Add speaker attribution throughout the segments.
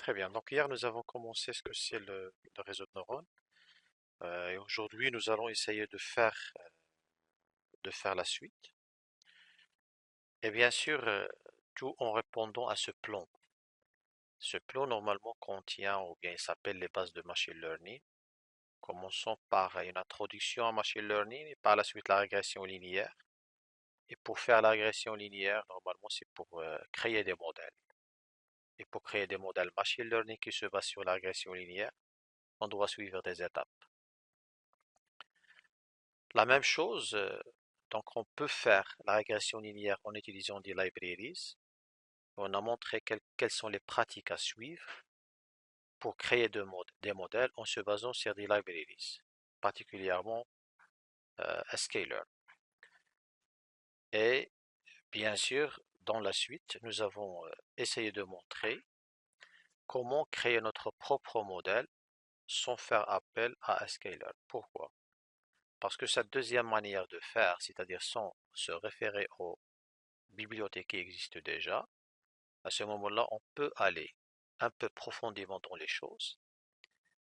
Speaker 1: Très bien. Donc hier, nous avons commencé ce que c'est le réseau de neurones. Et aujourd'hui, nous allons essayer de faire la suite. Et bien sûr, tout en répondant à ce plan. Ce plan, normalement, contient, ou bien il s'appelle les bases de machine learning. Commençons par une introduction à machine learning et par la suite la régression linéaire. Et pour faire la régression linéaire, normalement, c'est pour créer des modèles. Et pour créer des modèles machine learning qui se basent sur la régression linéaire, on doit suivre des étapes. La même chose, donc on peut faire la régression linéaire en utilisant des libraries. On a montré quelles sont les pratiques à suivre pour créer des modèles en se basant sur des libraries, particulièrement Scalar. Et bien sûr, dans la suite, nous avons essayé de montrer comment créer notre propre modèle sans faire appel à Scalar. Pourquoi? Parce que cette deuxième manière de faire, c'est-à-dire sans se référer aux bibliothèques qui existent déjà, à ce moment-là, on peut aller un peu profondément dans les choses.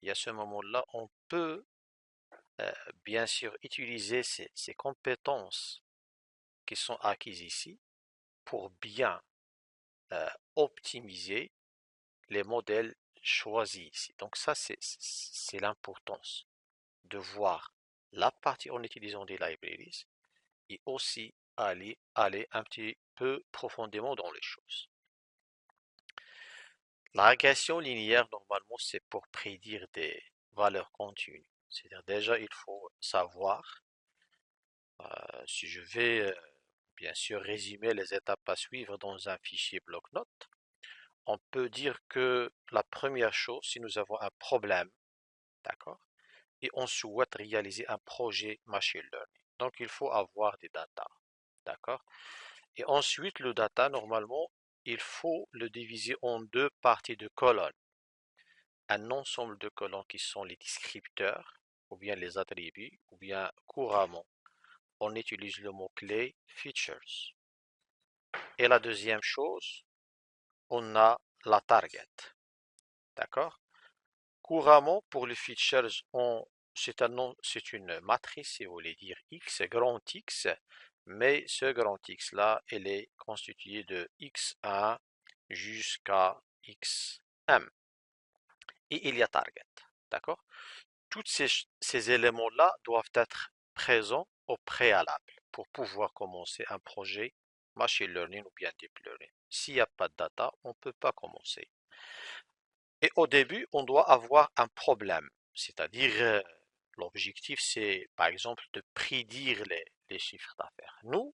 Speaker 1: Et à ce moment-là, on peut bien sûr utiliser ces compétences qui sont acquises ici pour bien optimiser les modèles choisis ici. Donc ça, c'est l'importance de voir la partie en utilisant des libraries et aussi aller un petit peu profondément dans les choses. La régression linéaire, normalement, c'est pour prédire des valeurs continues. C'est-à-dire déjà, il faut savoir, si je vais bien sûr résumer les étapes à suivre dans un fichier bloc-notes, on peut dire que la première chose, si nous avons un problème, d'accord, et on souhaite réaliser un projet machine learning, donc il faut avoir des data, d'accord, et ensuite le data, normalement, il faut le diviser en deux parties de colonnes. Un ensemble de colonnes qui sont les descripteurs, ou bien les attributs, ou bien couramment, on utilise le mot-clé features. Et la deuxième chose, on a la target. D'accord? Couramment, pour les features, c'est une matrice, si vous voulez dire X, grand X, mais ce grand X-là, elle est constituée de X1 jusqu'à Xm. Et il y a target. D'accord? Tous ces éléments-là doivent être présents au préalable pour pouvoir commencer un projet machine learning ou bien deep learning. S'il n'y a pas de data, on ne peut pas commencer. Et au début, on doit avoir un problème, c'est-à-dire l'objectif, c'est par exemple de prédire les chiffres d'affaires. Nous,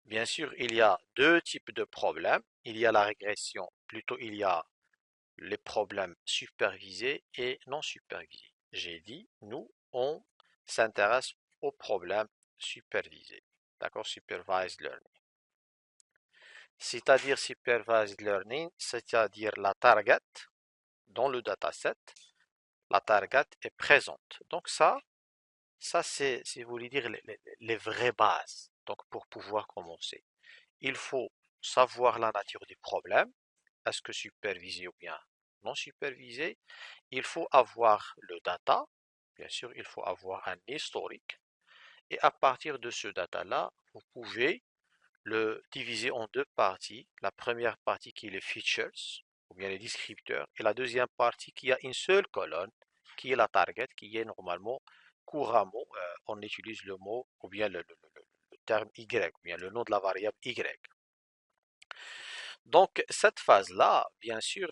Speaker 1: bien sûr, il y a deux types de problèmes. Il y a la régression, plutôt il y a les problèmes supervisés et non supervisés. J'ai dit, nous, on s'intéresse aux problèmes supervisés. D'accord? Supervised learning. C'est-à-dire supervised learning, c'est-à-dire la target dans le dataset, la target est présente. Donc ça c'est, si vous voulez dire, les vraies bases. Donc pour pouvoir commencer, il faut savoir la nature du problème. Est-ce que supervisé ou bien non supervisé? Il faut avoir le data. Bien sûr, il faut avoir un historique. Et à partir de ce data-là, vous pouvez le diviser en deux parties. La première partie qui est les features, ou bien les descripteurs, et la deuxième partie qui a une seule colonne, qui est la target, qui est normalement couramment, on utilise le mot, ou bien le terme Y, ou bien le nom de la variable Y. Donc, cette phase-là, bien sûr,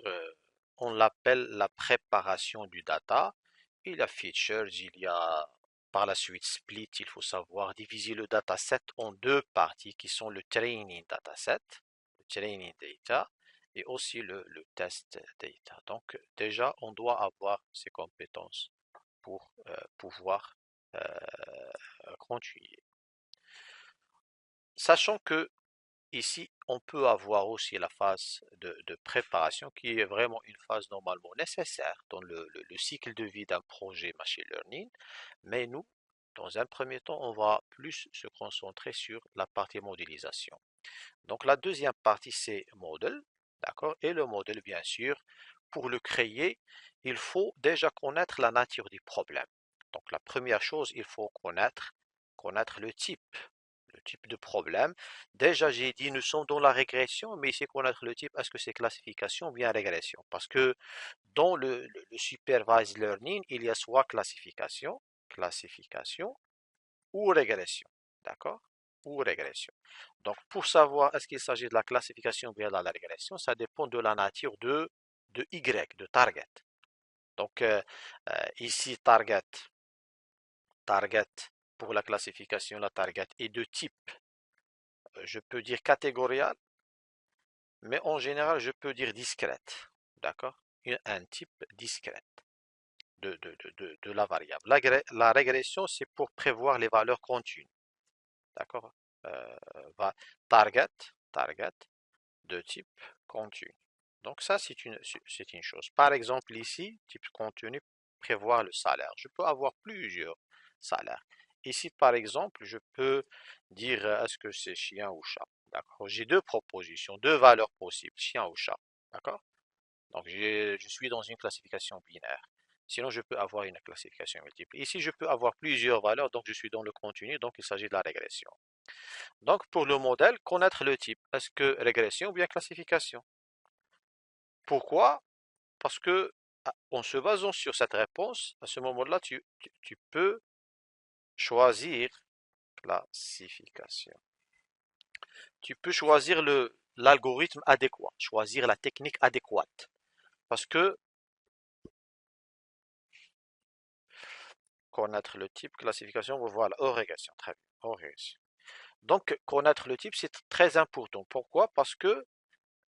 Speaker 1: on l'appelle la préparation du data. Il y a features, il y a par la suite split, il faut savoir diviser le dataset en deux parties qui sont le training dataset, le training data, et aussi le test data. Donc, déjà, on doit avoir ces compétences pour pouvoir continuer. Sachant que ici, on peut avoir aussi la phase de préparation qui est vraiment une phase normalement nécessaire dans le cycle de vie d'un projet machine learning. Mais nous, dans un premier temps, on va plus se concentrer sur la partie modélisation. Donc la deuxième partie, c'est model. d'accord? Et le modèle, bien sûr, pour le créer, il faut déjà connaître la nature du problème. Donc la première chose, il faut connaître le type de problème. Déjà, j'ai dit, nous sommes dans la régression, mais ici, connaître le type, est-ce que c'est classification ou bien régression? Parce que dans le supervised learning, il y a soit classification ou régression. D'accord? Ou régression. Donc, pour savoir est-ce qu'il s'agit de la classification ou bien de la régression, ça dépend de la nature de Y, de target. Donc, ici, target pour la classification, la target est de type, je peux dire catégorial, mais en général, je peux dire discrète. D'accord? Un type discret de la variable. La régression, c'est pour prévoir les valeurs continues. D'accord? Euh, target, target de type continu. Donc ça, c'est une chose. Par exemple, ici, type continu, prévoir le salaire. Je peux avoir plusieurs salaires. Ici, par exemple, je peux dire est-ce que c'est chien ou chat. D'accord? J'ai deux propositions, deux valeurs possibles, chien ou chat. D'accord? Donc je suis dans une classification binaire. Sinon, je peux avoir une classification multiple. Ici, je peux avoir plusieurs valeurs, donc je suis dans le continu, donc il s'agit de la régression. Donc, pour le modèle, connaître le type. Est-ce que régression ou bien classification? Pourquoi? Parce que, en se basant sur cette réponse, à ce moment-là, tu peux choisir classification. Tu peux choisir l'algorithme adéquat, choisir la technique adéquate. Parce que connaître le type, classification, voilà, régression, très bien, régression. Donc, connaître le type, c'est très important. Pourquoi? Parce que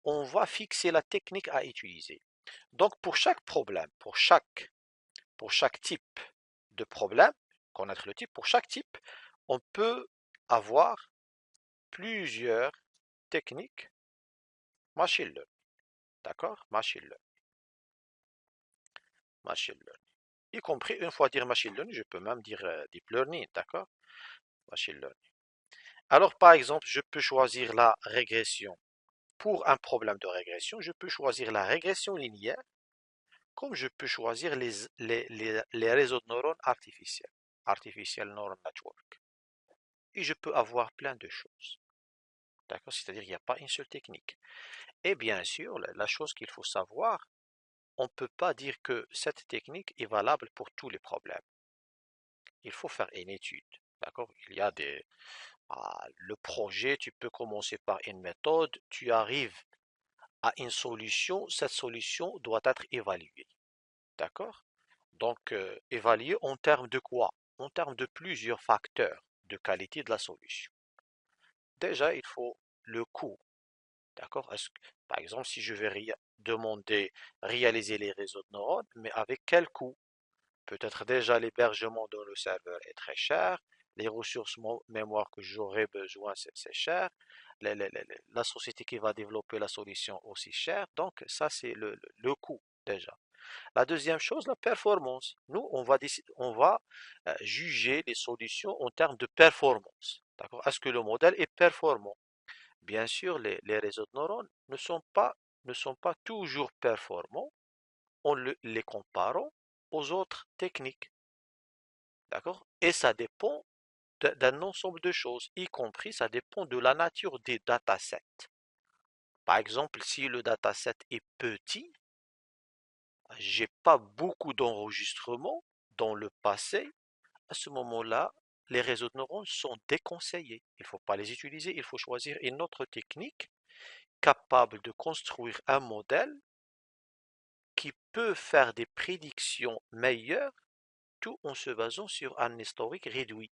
Speaker 1: on va fixer la technique à utiliser. Donc, pour chaque problème, pour chaque type de problème, connaître le type, pour chaque type, on peut avoir plusieurs techniques machine learning. D'accord? Machine learning. Y compris, une fois dire machine learning, je peux même dire deep learning. D'accord? Machine learning. Alors, par exemple, je peux choisir la régression. Pour un problème de régression, je peux choisir la régression linéaire, comme je peux choisir les réseaux de neurones artificiels, artificial neural network. Et je peux avoir plein de choses. D'accord? C'est-à-dire qu'il n'y a pas une seule technique. Et bien sûr, la chose qu'il faut savoir, on ne peut pas dire que cette technique est valable pour tous les problèmes. Il faut faire une étude. D'accord? Il y a le projet, tu peux commencer par une méthode, tu arrives à une solution, cette solution doit être évaluée. D'accord? Donc, évaluée en termes de quoi? En termes de plusieurs facteurs de qualité de la solution. Déjà, il faut le coût. D'accord? Par exemple, si je vais demander réaliser les réseaux de neurones, mais avec quel coût? Peut-être déjà l'hébergement dans le serveur est très cher, les ressources mémoire que j'aurai besoin, c'est cher, la société qui va développer la solution aussi cher. Donc, ça, c'est le coût déjà. La deuxième chose, la performance. Nous, on va juger les solutions en termes de performance. D'accord? Est-ce que le modèle est performant? Bien sûr, les réseaux de neurones ne sont pas toujours performants en les comparant aux autres techniques. D'accord? Et ça dépend d'un ensemble de choses, y compris ça dépend de la nature des datasets. Par exemple, si le dataset est petit, j'ai pas beaucoup d'enregistrements dans le passé, à ce moment-là, les réseaux de neurones sont déconseillés. Il ne faut pas les utiliser, il faut choisir une autre technique capable de construire un modèle qui peut faire des prédictions meilleures tout en se basant sur un historique réduit.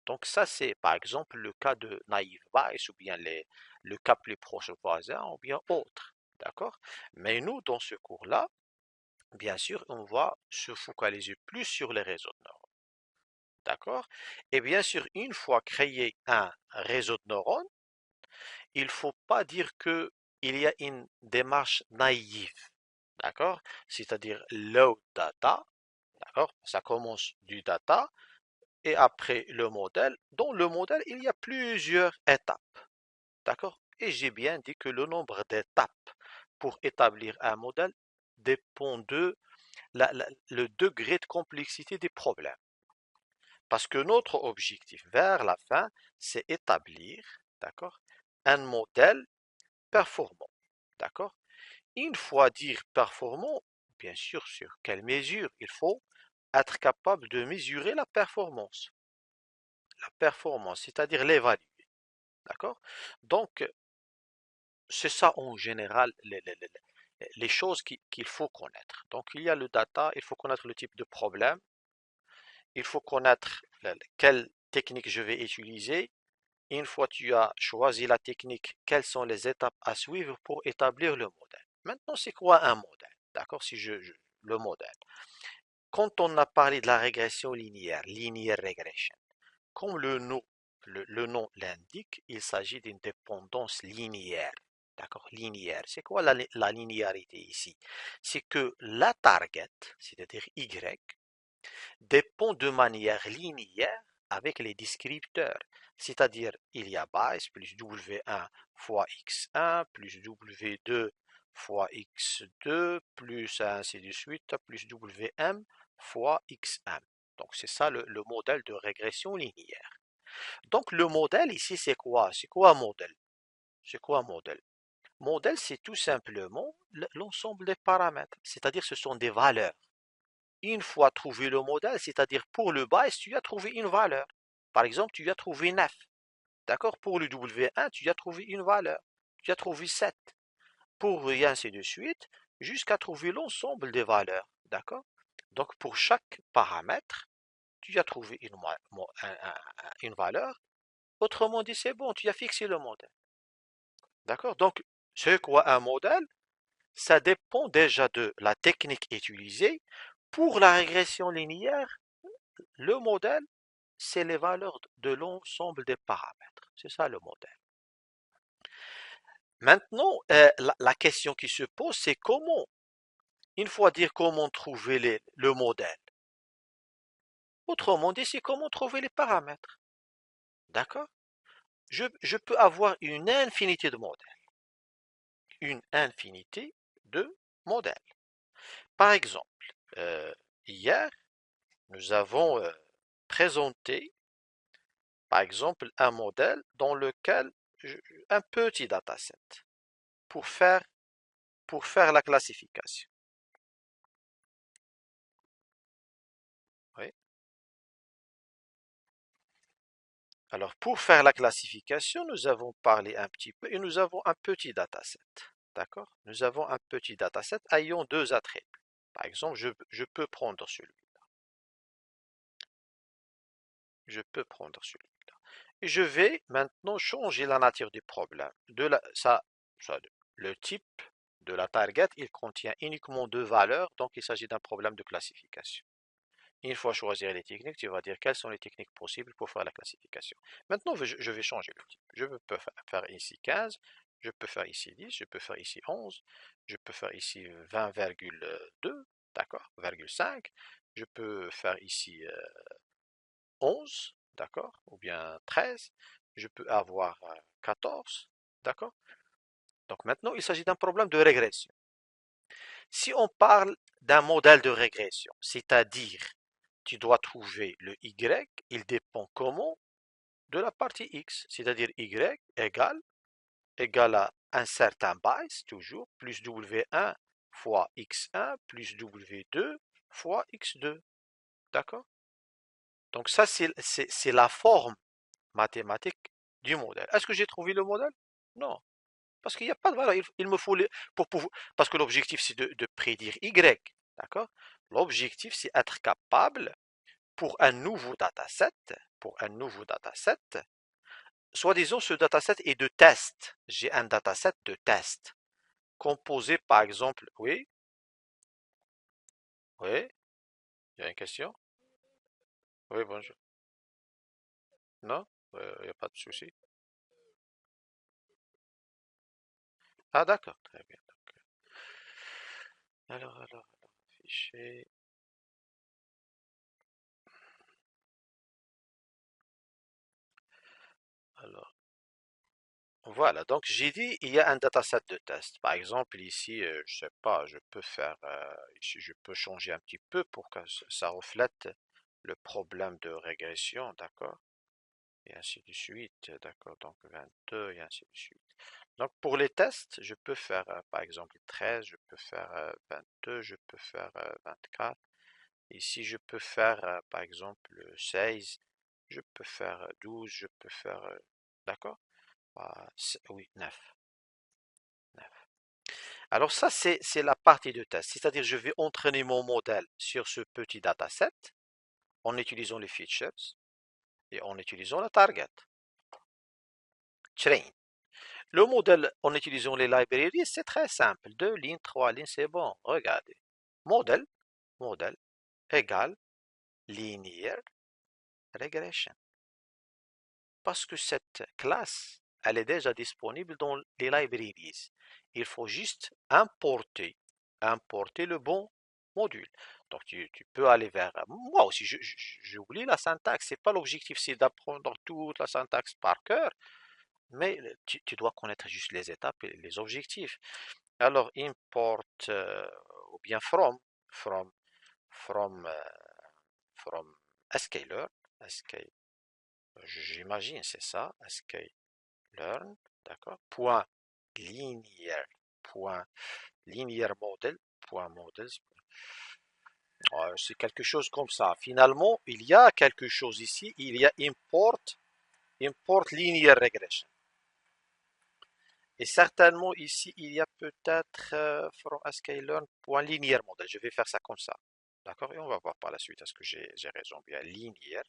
Speaker 1: Donc ça, c'est par exemple le cas de naive Bayes ou bien le cas plus proche voisin ou bien autre. D'accord? Mais nous, dans ce cours-là, bien sûr, on va se focaliser plus sur les réseaux de neurones. D'accord? Et bien sûr, une fois créé un réseau de neurones, il ne faut pas dire que il y a une démarche naïve. D'accord? C'est-à-dire low data. D'accord? Ça commence du data et après le modèle. Dans le modèle, il y a plusieurs étapes. D'accord? Et j'ai bien dit que le nombre d'étapes pour établir un modèle dépend de le degré de complexité des problèmes. Parce que notre objectif vers la fin, c'est établir, d'accord, un modèle performant, d'accord. Une fois dire performant, bien sûr, sur quelle mesure il faut être capable de mesurer la performance, c'est-à-dire l'évaluer, d'accord. Donc, c'est ça en général les choses qu'il faut connaître. Donc, il y a le data, il faut connaître le type de problème, il faut connaître quelle technique je vais utiliser. Une fois que tu as choisi la technique, quelles sont les étapes à suivre pour établir le modèle. Maintenant, c'est quoi un modèle? D'accord? Le modèle. Quand on a parlé de la régression linéaire, linear regression, comme le nom l'indique, il s'agit d'une dépendance linéaire. D'accord? Linéaire. C'est quoi la linéarité ici? C'est que la target, c'est-à-dire Y, dépend de manière linéaire avec les descripteurs. C'est-à-dire, il y a base plus W1 fois X1 plus W2 fois X2 plus ainsi de suite plus WM fois XM. Donc, c'est ça le modèle de régression linéaire. Donc, le modèle ici, c'est quoi? C'est quoi un modèle? C'est quoi un modèle? Modèle, c'est tout simplement l'ensemble des paramètres, c'est-à-dire ce sont des valeurs. Une fois trouvé le modèle, c'est-à-dire pour le base, tu as trouvé une valeur. Par exemple, tu as trouvé 9. D'accord? Pour le W1, tu as trouvé une valeur. Tu as trouvé 7. Pour et ainsi de suite, jusqu'à trouver l'ensemble des valeurs. D'accord? Donc, pour chaque paramètre, tu as trouvé une valeur. Autrement dit, c'est bon, tu as fixé le modèle. D'accord? Donc, c'est quoi un modèle? Ça dépend déjà de la technique utilisée. Pour la régression linéaire, le modèle, c'est les valeurs de l'ensemble des paramètres. C'est ça le modèle. Maintenant, la question qui se pose, c'est comment, une fois dire comment trouver le modèle. Autrement dit, c'est comment trouver les paramètres. D'accord? Je peux avoir une infinité de modèles. Une infinité de modèles. Par exemple, hier, nous avons présenté, par exemple, un modèle dans lequel un petit dataset pour faire, pour faire la classification. Oui. Alors, pour faire la classification, nous avons parlé un petit peu et nous avons un petit dataset. D'accord? Nous avons un petit dataset ayant deux attributs. Par exemple, je peux prendre celui-là. Je peux prendre celui-là. Et je vais maintenant changer la nature du problème. Ça, le type de la target, il contient uniquement deux valeurs, donc il s'agit d'un problème de classification. Une fois choisir les techniques, tu vas dire quelles sont les techniques possibles pour faire la classification. Maintenant, je vais changer le type. Je peux faire ici 15, je peux faire ici 10, je peux faire ici 11, je peux faire ici 20,2, d'accord, 5. Je peux faire ici 11, d'accord, ou bien 13. Je peux avoir 14, d'accord. Donc maintenant, il s'agit d'un problème de régression. Si on parle d'un modèle de régression, c'est-à-dire tu dois trouver le y, il dépend comment? De la partie x, c'est-à-dire y égale à un certain base, toujours, plus w1 fois x1 plus w2 fois x2. D'accord? Donc ça, c'est la forme mathématique du modèle. Est-ce que j'ai trouvé le modèle? Non. Parce qu'il n'y a pas de valeur. Il me faut pour pouvoir, parce que l'objectif, c'est de prédire y. D'accord? L'objectif, c'est être capable pour un nouveau dataset, soi-disant ce dataset est de test. J'ai un dataset de test composé par exemple, oui, oui, il y a une question? Oui, bonjour. Non? Il n'y a pas de souci. Ah, d'accord, très bien. Alors, fichier. Alors, Voilà, donc j'ai dit, il y a un dataset de test. Par exemple, ici, je sais pas, je peux faire, ici, je peux changer un petit peu pour que ça reflète le problème de régression, d'accord? Et ainsi de suite, d'accord? Donc 22 et ainsi de suite. Donc pour les tests, je peux faire, par exemple, 13, je peux faire 22, je peux faire 24. Ici, je peux faire, par exemple, 16, je peux faire 12, je peux faire, d'accord? Oui, 9. Alors ça, c'est la partie de test. C'est-à-dire, je vais entraîner mon modèle sur ce petit dataset en utilisant les features et en utilisant la target. Train. Le modèle en utilisant les librairies, c'est très simple. 2 lignes, 3 lignes, c'est bon. Regardez. Modèle, modèle égale linear regression. Parce que cette classe, elle est déjà disponible dans les libraries. Il faut juste importer le bon module. Donc tu peux aller vers... Moi aussi, j'oublie la syntaxe. C'est pas l'objectif, c'est d'apprendre toute la syntaxe par cœur, mais tu dois connaître juste les étapes et les objectifs. Alors import ou bien from, from, euh, from scaler, scaler, j'imagine c'est ça, scaler learn, d'accord, point linéaire, point linéaire model, point models, c'est quelque chose comme ça. Finalement, il y a quelque chose ici, il y a import linear regression. Et certainement ici, il y a peut-être from scalar point linéaire model. Je vais faire ça comme ça. D'accord? Et on va voir par la suite, est-ce que j'ai raison? Bien, linéaire,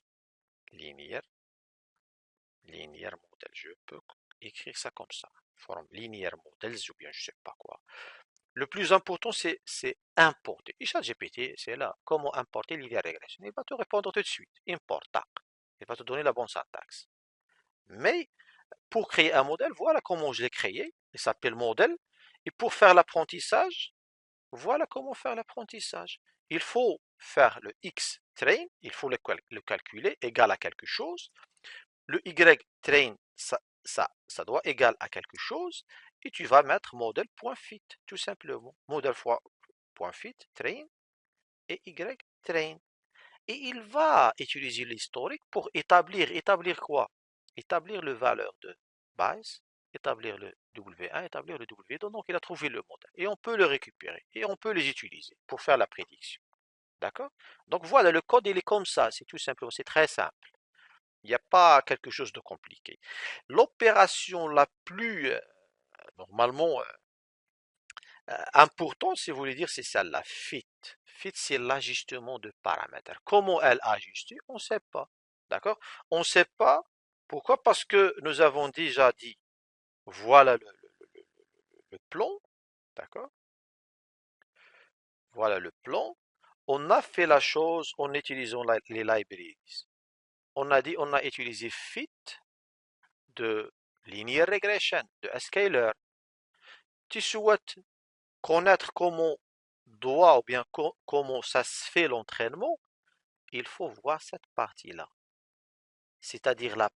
Speaker 1: linéaire model. Je peux écrire ça comme ça. From linéaire models ou bien je sais pas quoi. Le plus important, c'est importer. Et ChatGPT, c'est là. Comment importer linéaire regression? Il va te répondre tout de suite. Import, tac. Il va te donner la bonne syntaxe. Mais pour créer un modèle, voilà comment je l'ai créé. Il s'appelle modèle. Et pour faire l'apprentissage, voilà comment faire l'apprentissage. Il faut faire le x train, il faut le calculer égal à quelque chose. Le y train, ça doit égal à quelque chose. Et tu vas mettre modèle.fit, tout simplement. Modèle.fit, train, et y train. Et il va utiliser l'historique pour établir quoi? Établir le valeur de base, établir le W1, établir le W2. Donc il a trouvé le modèle. Et on peut le récupérer. Et on peut les utiliser pour faire la prédiction. D'accord? Donc voilà, le code, il est comme ça. C'est tout simplement, c'est très simple. Il n'y a pas quelque chose de compliqué. L'opération la plus, normalement, importante, si vous voulez dire, c'est celle-là, fit. Fit, c'est l'ajustement de paramètres. Comment elle ajuste? On ne sait pas. D'accord? On ne sait pas. Pourquoi? Parce que nous avons déjà dit, voilà le plan. D'accord? Voilà le plan. On a fait la chose en utilisant les libraries. On a dit, on a utilisé fit de linear regression, de scalar. Tu souhaites connaître comment doit ou bien comment ça se fait l'entraînement, il faut voir cette partie-là. C'est-à-dire la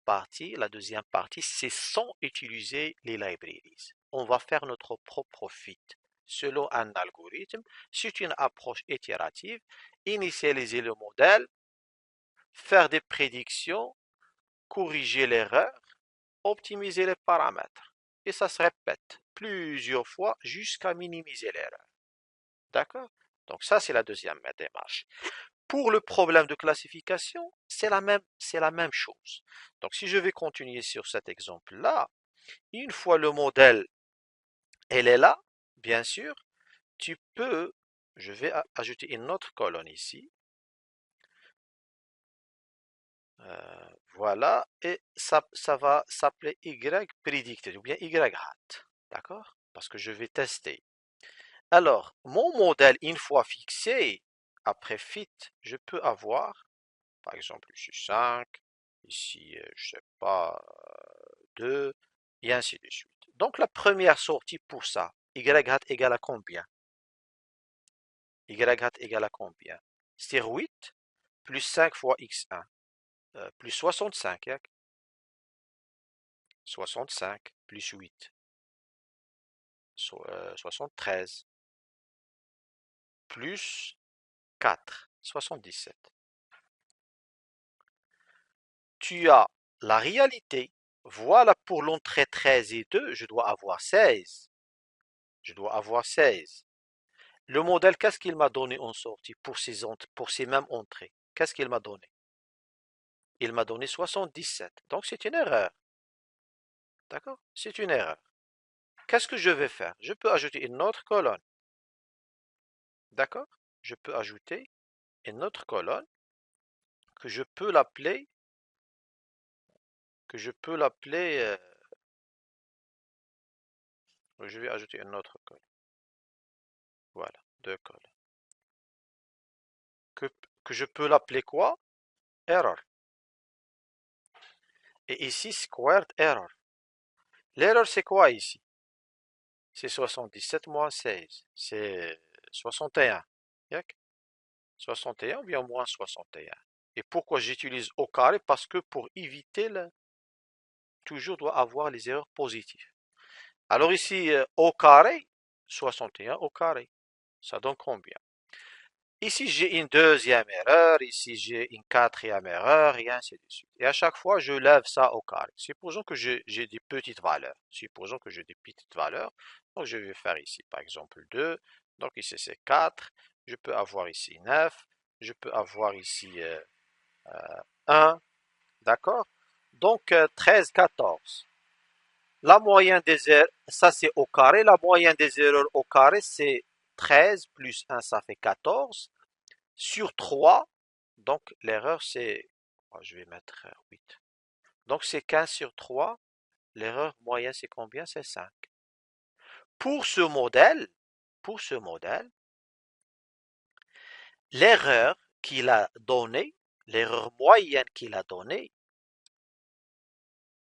Speaker 1: deuxième partie, c'est sans utiliser les libraries. On va faire notre propre fit selon un algorithme. C'est une approche itérative. Initialiser le modèle, faire des prédictions, corriger l'erreur, optimiser les paramètres. Et ça se répète plusieurs fois jusqu'à minimiser l'erreur. D'accord? Donc ça, c'est la deuxième démarche. Pour le problème de classification, c'est la même chose. Donc si je vais continuer sur cet exemple-là, une fois le modèle, elle est là, bien sûr, tu peux, je vais ajouter une autre colonne ici. Voilà, et ça va s'appeler Y predicted ou bien Y hat. D'accord? Parce que je vais tester. Alors, mon modèle, une fois fixé, après fit, je peux avoir, par exemple, ici 5, ici, je sais pas, 2, et ainsi de suite. Donc, la première sortie pour ça, y hat égale à combien? Y hat égale à combien? C'est 8 plus 5 fois x1, plus 65. 65 plus 8, 73 plus 4, 77. Tu as la réalité. Voilà pour l'entrée 13 et 2, je dois avoir 16. Je dois avoir 16. Le modèle, qu'est-ce qu'il m'a donné en sortie pour ces mêmes entrées? Qu'est-ce qu'il m'a donné? Il m'a donné 77. Donc c'est une erreur. D'accord? C'est une erreur. Qu'est-ce que je vais faire? Je peux ajouter une autre colonne. D'accord? Je peux ajouter une autre colonne que je peux l'appeler je vais ajouter une autre colonne. Voilà, deux colonnes. Que, que je peux l'appeler quoi? Error. Et ici, squared error. L'erreur, c'est quoi ici? C'est 77 moins 16. C'est 61. Yak? 61 ou bien moins 61. Et pourquoi j'utilise au carré? Parce que pour éviter, toujours doit avoir les erreurs positives. Alors ici, au carré, 61 au carré. Ça donne combien? Ici, j'ai une deuxième erreur, ici, j'ai une quatrième erreur, et ainsi de suite. Et à chaque fois, je lève ça au carré. Supposons que j'ai des petites valeurs. Supposons que j'ai des petites valeurs. Donc, je vais faire ici, par exemple, 2. Donc, ici, c'est 4. Je peux avoir ici 9. Je peux avoir ici 1. D'accord? Donc, 13, 14. La moyenne des erreurs, ça c'est au carré. La moyenne des erreurs au carré, c'est 13 plus 1, ça fait 14 sur 3. Donc l'erreur c'est, je vais mettre 8. Donc c'est 15 sur 3. L'erreur moyenne c'est combien? C'est 5. Pour ce modèle, pour ce modèle, l'erreur qu'il a donnée, l'erreur moyenne qu'il a donnée,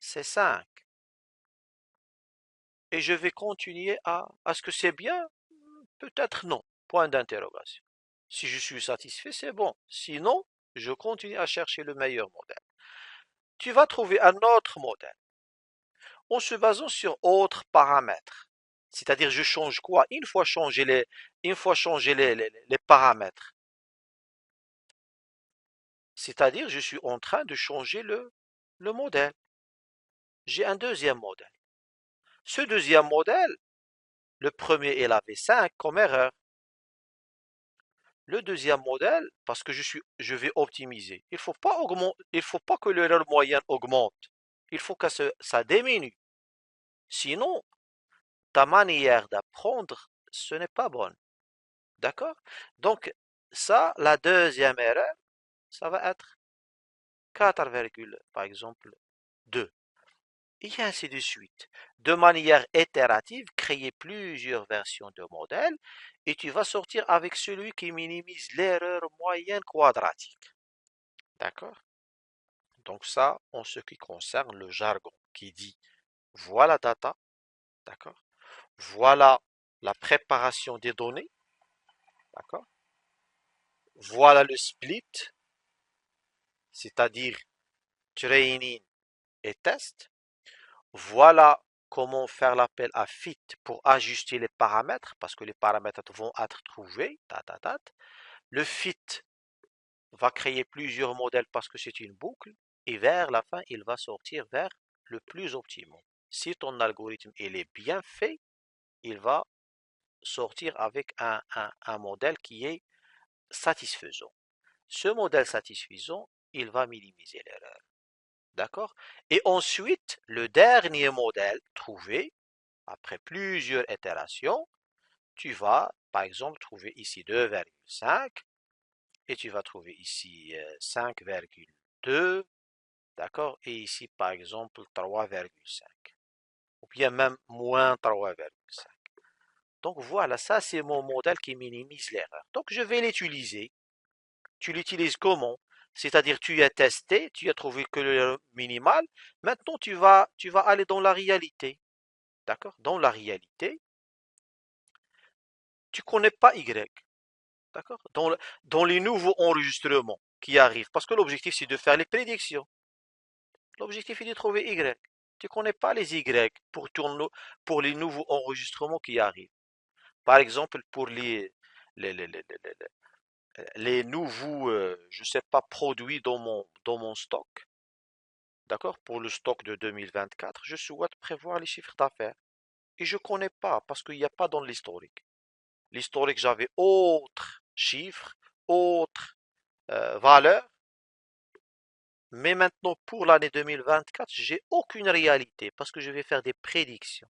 Speaker 1: c'est 5. Et je vais continuer à... Est-ce que c'est bien? Peut-être non. Point d'interrogation. Si je suis satisfait, c'est bon. Sinon, je continue à chercher le meilleur modèle. Tu vas trouver un autre modèle en se basant sur autres paramètres. C'est-à-dire, je change quoi? Une fois changé les paramètres. C'est-à-dire, je suis en train de changer le modèle. J'ai un deuxième modèle. Ce deuxième modèle, le premier, il avait 5 comme erreur. Le deuxième modèle, parce que je vais optimiser, il faut pas que l'erreur moyenne augmente. Il faut que ça diminue. Sinon, ta manière d'apprendre, ce n'est pas bonne. D'accord? Donc, ça, la deuxième erreur, ça va être 4, par exemple, 2. Et ainsi de suite. De manière itérative, créer plusieurs versions de modèles et tu vas sortir avec celui qui minimise l'erreur moyenne quadratique. D'accord? Donc ça, en ce qui concerne le jargon qui dit voilà data, d'accord? Voilà la préparation des données, d'accord? Voilà le split, c'est-à-dire training et test. Voilà comment faire l'appel à fit pour ajuster les paramètres, parce que les paramètres vont être trouvés. Le fit va créer plusieurs modèles parce que c'est une boucle, et vers la fin, il va sortir vers le plus optimal. Si ton algorithme il est bien fait, il va sortir avec un modèle qui est satisfaisant. Ce modèle satisfaisant, il va minimiser l'erreur. D'accord? Et ensuite, le dernier modèle trouvé, après plusieurs itérations, tu vas, par exemple, trouver ici 2,5 et tu vas trouver ici 5,2, d'accord? Et ici, par exemple, 3,5 ou bien même moins 3,5. Donc voilà, ça c'est mon modèle qui minimise l'erreur. Donc je vais l'utiliser. Tu l'utilises comment? C'est-à-dire tu as testé, tu as trouvé que le minimal. Maintenant tu vas aller dans la réalité. D'accord? Dans la réalité, tu connais pas Y. D'accord? Dans les nouveaux enregistrements qui arrivent. Parce que l'objectif c'est de faire les prédictions. L'objectif est de trouver Y. Tu ne connais pas les Y pour les nouveaux enregistrements qui arrivent. Par exemple, pour les, les, les, les- les nouveaux, je sais pas, produits dans mon stock, d'accord? Pour le stock de 2024, je souhaite prévoir les chiffres d'affaires. Et je ne connais pas parce qu'il n'y a pas dans l'historique. L'historique, j'avais autre chiffres, autre valeur, mais maintenant pour l'année 2024, j'ai aucune réalité parce que je vais faire des prédictions.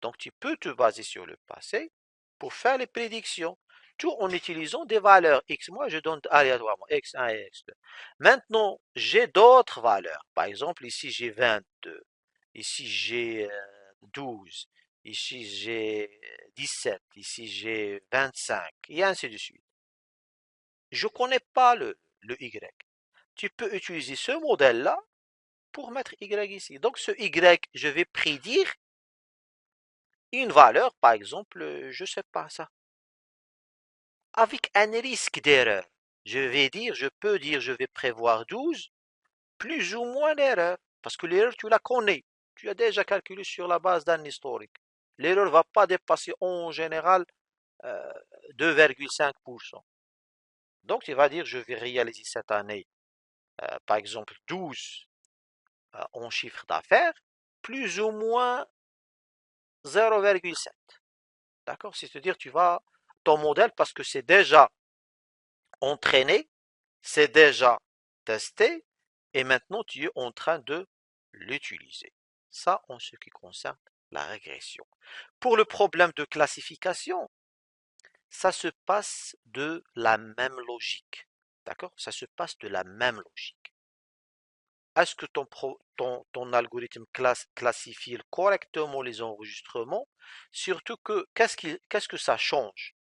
Speaker 1: Donc tu peux te baser sur le passé pour faire les prédictions, tout en utilisant des valeurs X. Moi, je donne aléatoirement X1 et X2. Maintenant, j'ai d'autres valeurs. Par exemple, ici j'ai 22, ici j'ai 12, ici j'ai 17, ici j'ai 25, et ainsi de suite. Je ne connais pas le Y. Tu peux utiliser ce modèle-là pour mettre Y ici. Donc ce Y, je vais prédire une valeur, par exemple, je ne sais pas ça, avec un risque d'erreur. Je peux dire, je vais prévoir 12, plus ou moins l'erreur, parce que l'erreur, tu la connais. Tu as déjà calculé sur la base d'un historique. L'erreur ne va pas dépasser en général 2,5%. Donc, tu vas dire, je vais réaliser cette année, par exemple, 12 en chiffre d'affaires, plus ou moins 0,7. D'accord? C'est-à-dire, tu vas, ton modèle, parce que c'est déjà entraîné, c'est déjà testé, et maintenant tu es en train de l'utiliser. Ça, en ce qui concerne la régression. Pour le problème de classification, ça se passe de la même logique. D'accord? Ça se passe de la même logique. Est-ce que ton algorithme classifie correctement les enregistrements? Surtout que, qu'est-ce que ça change?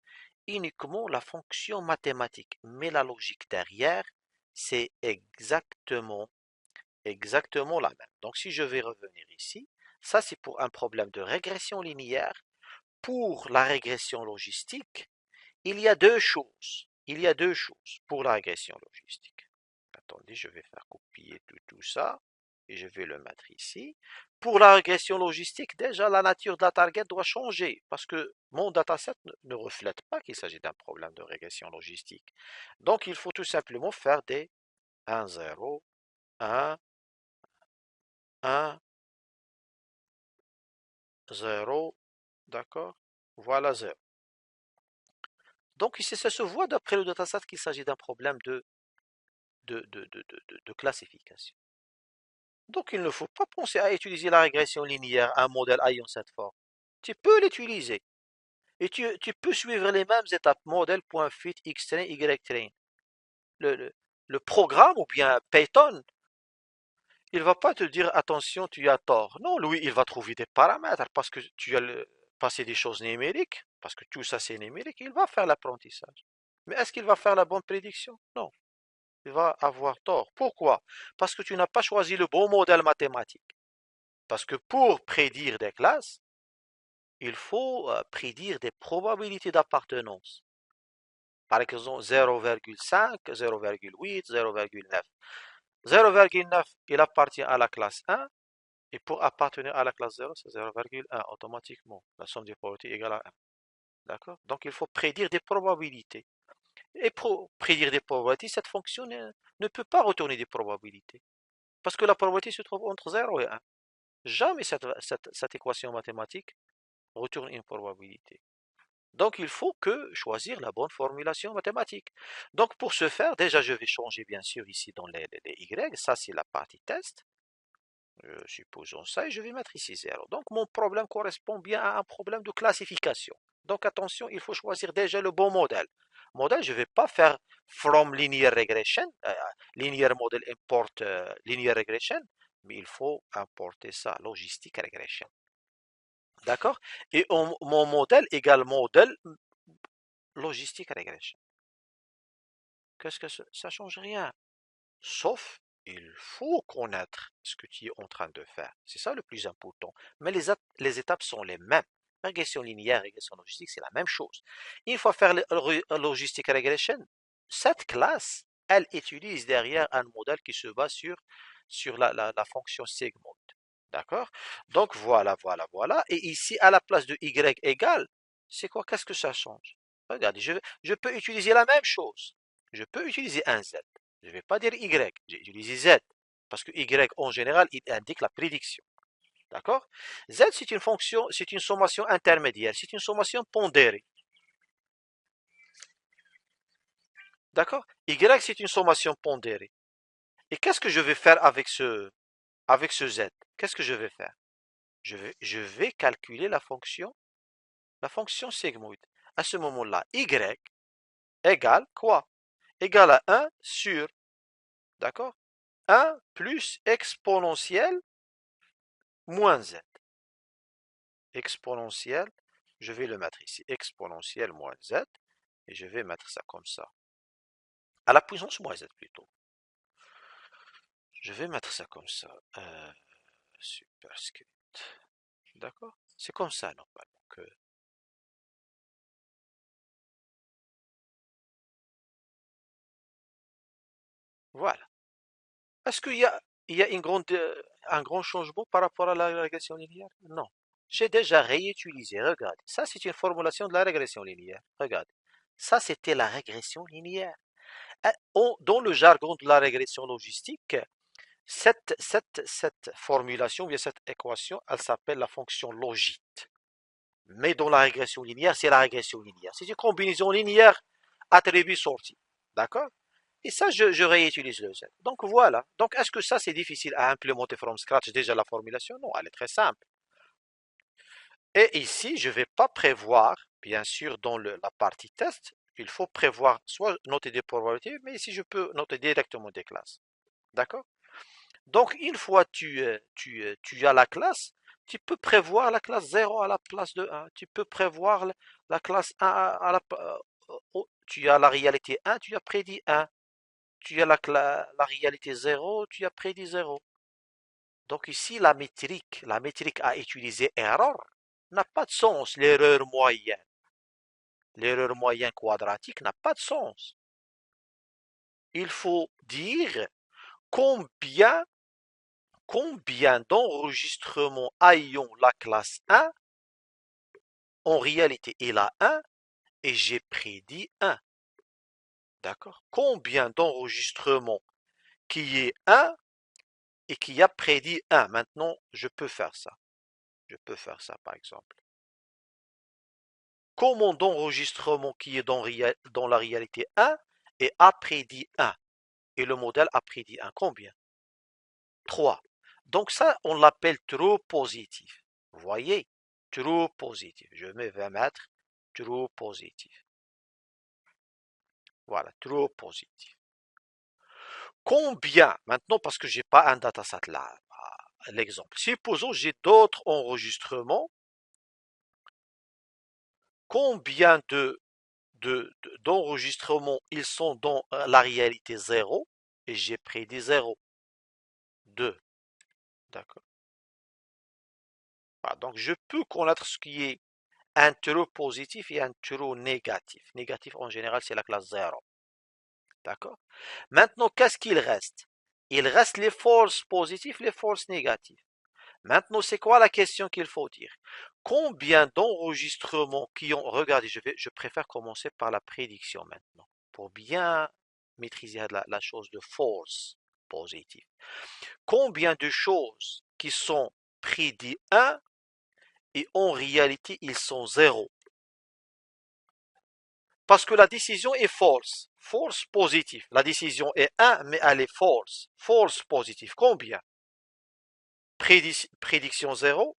Speaker 1: Uniquement la fonction mathématique, mais la logique derrière, c'est exactement la même. Donc si je vais revenir ici, ça c'est pour un problème de régression linéaire. Pour la régression logistique, il y a deux choses. Il y a deux choses pour la régression logistique. Attendez, je vais faire copier tout ça et je vais le mettre ici. Pour la régression logistique, déjà la nature de la target doit changer parce que mon dataset ne reflète pas qu'il s'agit d'un problème de régression logistique. Donc il faut tout simplement faire des 1, 0, 1, 1, 0, d'accord? Voilà 0. Donc ici, ça se voit d'après le dataset qu'il s'agit d'un problème de classification. Donc il ne faut pas penser à utiliser la régression linéaire, un modèle ayant cette forme. Tu peux l'utiliser. Et tu peux suivre les mêmes étapes, modèle.fit, xtrain, ytrain. Le, le, le programme ou bien Python, il va pas te dire attention, tu as tort. Non, lui, il va trouver des paramètres parce que tu as passé des choses numériques, parce que tout ça c'est numérique, il va faire l'apprentissage. Mais est-ce qu'il va faire la bonne prédiction? Non, il va avoir tort. Pourquoi? Parce que tu n'as pas choisi le bon modèle mathématique. Parce que pour prédire des classes, il faut prédire des probabilités d'appartenance. Par exemple, 0,5, 0,8, 0,9. 0,9, il appartient à la classe 1, et pour appartenir à la classe 0, c'est 0,1 automatiquement. La somme des probabilités est égale à 1. D'accord? Donc il faut prédire des probabilités. Et pour prédire des probabilités, cette fonction ne peut pas retourner des probabilités. Parce que la probabilité se trouve entre 0 et 1. Jamais cette équation mathématique retourne une probabilité. Donc il faut que choisir la bonne formulation mathématique. Donc pour ce faire, déjà je vais changer bien sûr ici dans les Y, ça c'est la partie test. Supposons ça et je vais mettre ici 0. Donc mon problème correspond bien à un problème de classification. Donc attention, il faut choisir déjà le bon modèle. Modèle, je ne vais pas faire from linear regression, linear model import linear regression, mais il faut importer ça, logistic regression. D'accord? Et mon modèle égale modèle logistique regression. Qu'est-ce que ça change rien? Sauf, il faut connaître ce que tu es en train de faire. C'est ça le plus important. Mais les étapes sont les mêmes. Régression linéaire, régression logistique, c'est la même chose. Une fois faire le logistic regression, cette classe, elle utilise derrière un modèle qui se base sur la fonction segment. D'accord? Donc voilà, voilà, voilà. Et ici, à la place de y égale, c'est quoi? Qu'est-ce que ça change? Regardez, je peux utiliser la même chose. Je peux utiliser un z. Je ne vais pas dire y, j'ai utilisé z. Parce que y, en général, il indique la prédiction. D'accord? Z, c'est une fonction, c'est une sommation intermédiaire, c'est une sommation pondérée. D'accord? Y, c'est une sommation pondérée. Et qu'est-ce que je vais faire avec ce z? Qu'est-ce que je vais faire? Je vais calculer la fonction sigmoïde. À ce moment-là, y égale quoi? Égale à 1 sur, d'accord? 1 plus exponentielle moins z. Exponentielle, je vais le mettre ici, exponentielle moins z, et je vais mettre ça comme ça. À la puissance moins z plutôt. Je vais mettre ça comme ça. Superscript. D'accord? C'est comme ça normalement que. Voilà. Est-ce il y a un grand changement par rapport à la régression linéaire? Non. J'ai déjà réutilisé. Regarde. Ça, c'est une formulation de la régression linéaire. Regarde. Ça, c'était la régression linéaire. Dans le jargon de la régression logistique, cette formulation, ou bien cette équation, elle s'appelle la fonction logite. Mais dans la régression linéaire, c'est la régression linéaire. C'est une combinaison linéaire attribut-sortie. D'accord? Et ça, je réutilise le Z. Donc voilà. Donc est-ce que ça, c'est difficile à implémenter from scratch déjà la formulation? Non, elle est très simple. Et ici, je ne vais pas prévoir, bien sûr, dans la partie test, il faut prévoir soit noter des probabilités, mais ici, je peux noter directement des classes. D'accord? Donc, une fois tu as la classe, tu peux prévoir la classe 0 à la place de 1. Tu peux prévoir la classe 1 à tu as la réalité 1, tu as prédit 1. Tu as la réalité 0, tu as prédit 0. Donc ici, la métrique à utiliser error n'a pas de sens. L'erreur moyenne quadratique n'a pas de sens. Il faut dire combien, combien d'enregistrements ayant la classe 1, en réalité il a 1 et j'ai prédit 1. D'accord? Combien d'enregistrements qui est 1 et qui a prédit 1. Maintenant, je peux faire ça. Je peux faire ça par exemple. Commande d'enregistrement qui est dans la réalité 1 et a prédit 1. Et le modèle a prédit 1. Combien? 3. Donc ça, on l'appelle true positif. Vous voyez? True positif. Je vais mettre true positif. Voilà, true positif. Combien? Maintenant, parce que j'ai pas un dataset là, l'exemple. Supposons j'ai d'autres enregistrements. Combien d'enregistrements ils sont dans la réalité 0 et j'ai prédit 0, 2. D'accord. Voilà, donc je peux connaître ce qui est un true positif et un true négatif. Négatif en général c'est la classe 0. D'accord. Maintenant qu'est-ce qu'il reste? Il reste les false positifs, les false négatifs. Maintenant c'est quoi la question qu'il faut dire? Combien d'enregistrements qui ont. Regardez, je préfère commencer par la prédiction maintenant pour bien maîtriser la chose de false positif. Combien de choses qui sont prédits 1 et en réalité ils sont 0? Parce que la décision est false. False positif. La décision est 1 mais elle est false. False positif. Combien? Prédiction 0,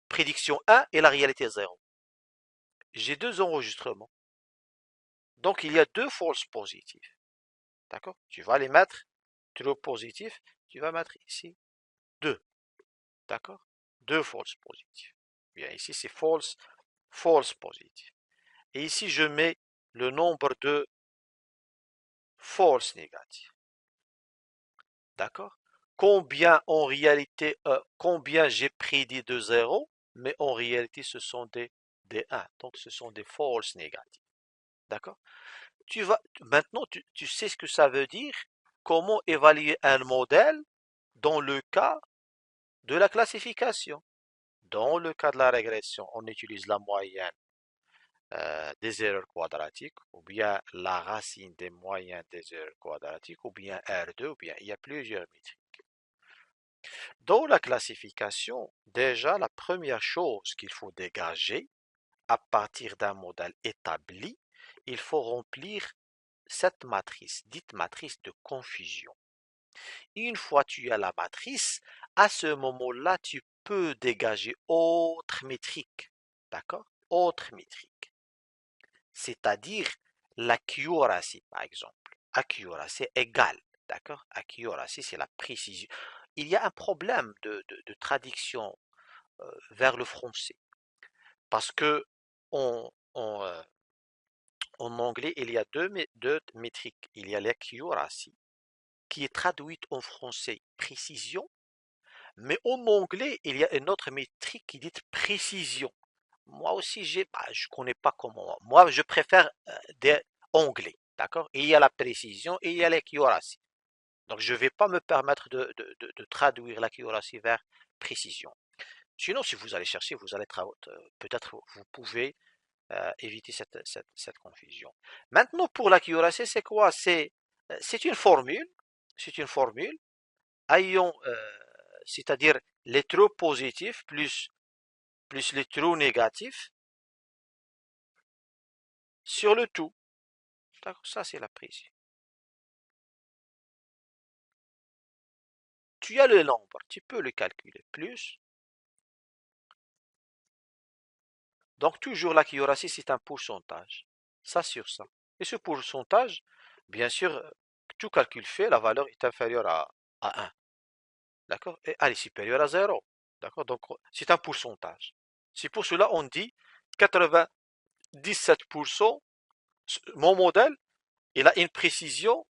Speaker 1: prédiction 1 et la réalité 0. J'ai deux enregistrements. Donc il y a deux false positifs. D'accord? Tu vas les mettre true positif. Tu vas mettre ici 2. D'accord? Deux false positifs. Bien, ici c'est false positif. Et ici je mets le nombre de false négatifs. D'accord? Combien en réalité, combien j'ai prédit de 0, mais en réalité ce sont des 1. Donc ce sont des false négatifs. D'accord? Maintenant tu sais ce que ça veut dire, comment évaluer un modèle dans le cas de la classification. Dans le cas de la régression, on utilise la moyenne des erreurs quadratiques, ou bien la racine des moyennes des erreurs quadratiques, ou bien R2, ou bien il y a plusieurs métriques. Dans la classification, déjà la première chose qu'il faut dégager à partir d'un modèle établi, il faut remplir cette matrice, dite matrice de confusion. Une fois que tu as la matrice, à ce moment-là, tu peux dégager autre métrique. D'accord? Autre métrique. C'est-à-dire l'accuracy, par exemple. Accuracy égale. D'accord? Accuracy, c'est la précision. Il y a un problème de traduction vers le français. Parce que en, en, euh, en anglais, il y a deux métriques. Il y a l'accuracy, qui est traduite en français précision, mais en anglais, il y a une autre métrique qui dit précision. Moi aussi, je connais pas comment. Moi, je préfère des anglais, d'accord? Il y a la précision et il y a l'accuracy. Donc, je ne vais pas me permettre de traduire l'accuracy vers précision. Sinon, si vous allez chercher, vous allez peut-être vous pouvez éviter cette confusion. Maintenant, pour l'accuracy, c'est quoi? C'est une formule. C'est une formule ayant, c'est-à-dire les trous positifs plus les trous négatifs sur le tout. D'accord, ça c'est la prise. Tu as le nombre, tu peux le calculer. Plus. Donc toujours l'accuracy, c'est un pourcentage. Ça sur ça. Et ce pourcentage, bien sûr, tout calcul fait, la valeur est inférieure à 1. D'accord? Et elle est supérieure à 0. D'accord? Donc c'est un pourcentage. C'est pour cela on dit 97%, mon modèle, il a une précision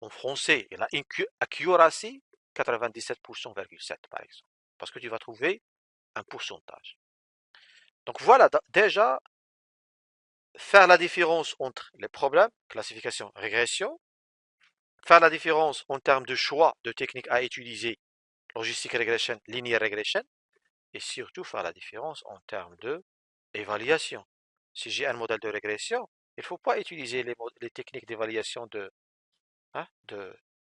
Speaker 1: en français, il a une accuracy 97,7% par exemple. Parce que tu vas trouver un pourcentage. Donc voilà, déjà, faire la différence entre les problèmes, classification, régression, faire la différence en termes de choix de techniques à utiliser, logistic regression, linear regression, et surtout faire la différence en termes de évaluation. Si j'ai un modèle de régression, il ne faut pas utiliser les techniques d'évaluation hein, de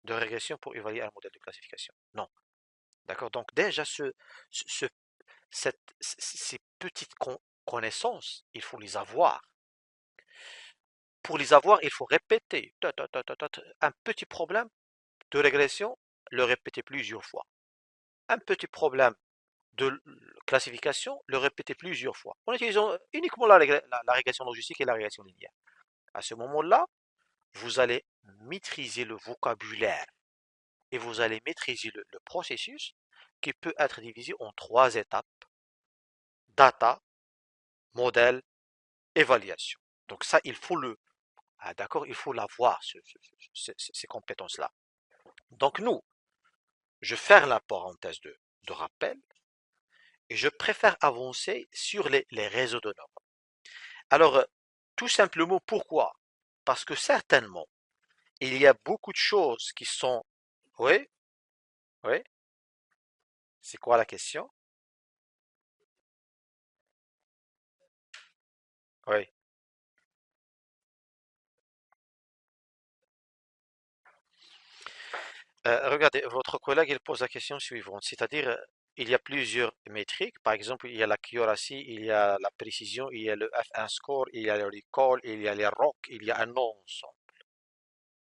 Speaker 1: régression pour évaluer un modèle de classification. Non. D'accord? Donc déjà, ce- ces petites connaissances, il faut les avoir. Pour les avoir, il faut répéter. Un petit problème de régression, le répéter plusieurs fois. Un petit problème de classification, le répéter plusieurs fois. En utilisant uniquement la régression logistique et la régression linéaire. À ce moment-là, vous allez maîtriser le vocabulaire et vous allez maîtriser le processus qui peut être divisé en trois étapes. Data, modèle, évaluation. Donc ça, il faut d'accord, il faut l'avoir, ces compétences-là. Donc nous, je ferme la parenthèse de rappel et je préfère avancer sur les réseaux de normes. Alors, tout simplement, pourquoi? Parce que certainement, il y a beaucoup de choses qui sont... Oui, oui, c'est quoi la question? Oui. Regardez, votre collègue, il pose la question suivante, c'est-à-dire, il y a plusieurs métriques, par exemple, il y a l'accuracy, il y a la précision, il y a le F1 score, il y a le recall, il y a les ROC, il y a un ensemble.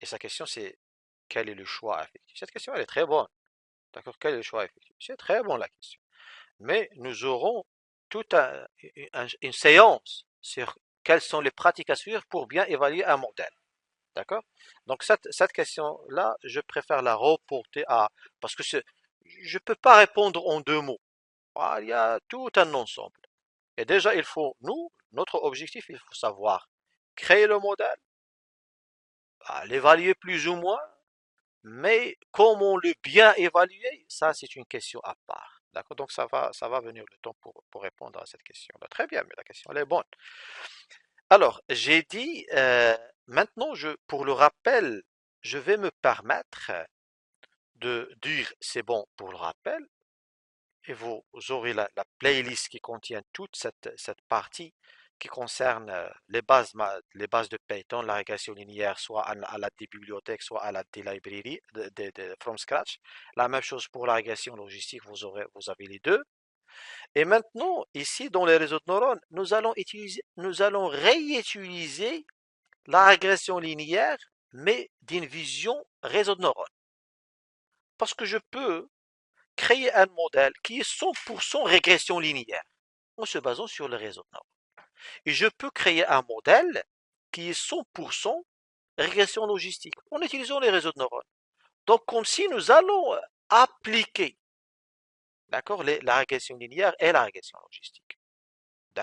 Speaker 1: Et sa question, c'est quel est le choix effectif? Cette question, elle est très bonne. D'accord? Quel est le choix effectif? C'est très bon la question. Mais nous aurons toute une séance sur quelles sont les pratiques à suivre pour bien évaluer un modèle. D'accord? Donc cette question-là, je préfère la reporter à... Parce que je ne peux pas répondre en deux mots. Ah, il y a tout un ensemble. Et déjà, notre objectif, il faut savoir créer le modèle, l'évaluer plus ou moins, mais comment le bien évaluer, ça c'est une question à part. D'accord? Donc ça va venir le temps pour répondre à cette question-là. Très bien, mais la question elle est bonne. Alors, j'ai dit, maintenant, pour le rappel, je vais me permettre de dire c'est bon pour le rappel, et vous aurez la playlist qui contient toute cette partie qui concerne les bases de Python, la régression linéaire, soit à la des bibliothèques, soit à la des librairies from scratch. La même chose pour la régression logistique, vous avez les deux. Et maintenant, ici, dans les réseaux de neurones, nous allons réutiliser la régression linéaire, mais d'une vision réseau de neurones. Parce que je peux créer un modèle qui est 100% régression linéaire, en se basant sur le réseau de neurones. Et je peux créer un modèle qui est 100% régression logistique, en utilisant les réseaux de neurones. Donc, comme si nous allons appliquer, d'accord, la régression linéaire et la régression logistique.